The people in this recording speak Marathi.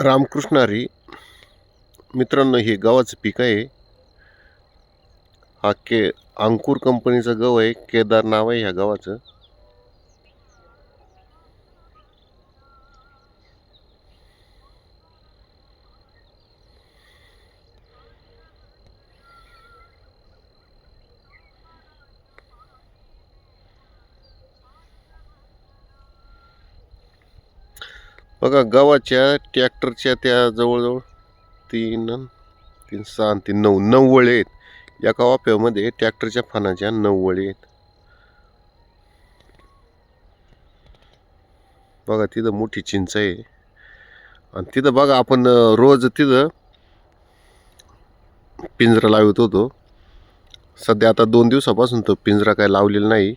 रामकृष्ण हरी. मित्रांनो, हे गव्हाचं पीक आहे. हा अंकुर कंपनीचा गहू आहे. केदार नाव आहे ह्या गव्हाचं. बघा, गव्हाच्या ट्रॅक्टरच्या त्या जवळजवळ तीन तीन सहा तीन नऊ वळे आहेत. एका वाफ्यामध्ये ट्रॅक्टरच्या फानाच्या 9 वळे आहेत. बघा, तिथं मोठी चिंच आहे. आणि तिथं बघा, आपण रोज तिथं पिंजरा लावत होतो. सध्या आता 2 दिवसापासून तो पिंजरा काय लावलेला नाही.